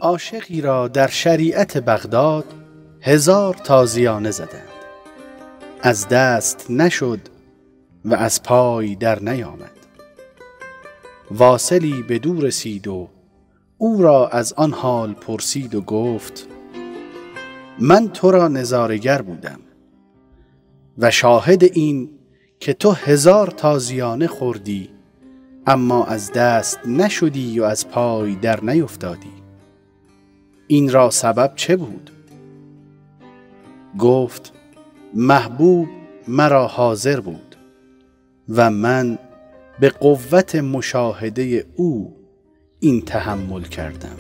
عاشقی را در شریعت بغداد 1000 تازیانه زدند، از دست نشد و از پای در نیامد. واصلی بدو رسید و او را از آن حال پرسید و گفت: من تو را نظارگر بودم و شاهد این که تو 1000 تازیانه خوردی اما از دست نشدی و از پای در نیفتادی. این را سبب چه بود؟ گفت: محبوب مرا حاضر بود و من به قوت مشاهده او این تحمل کردم.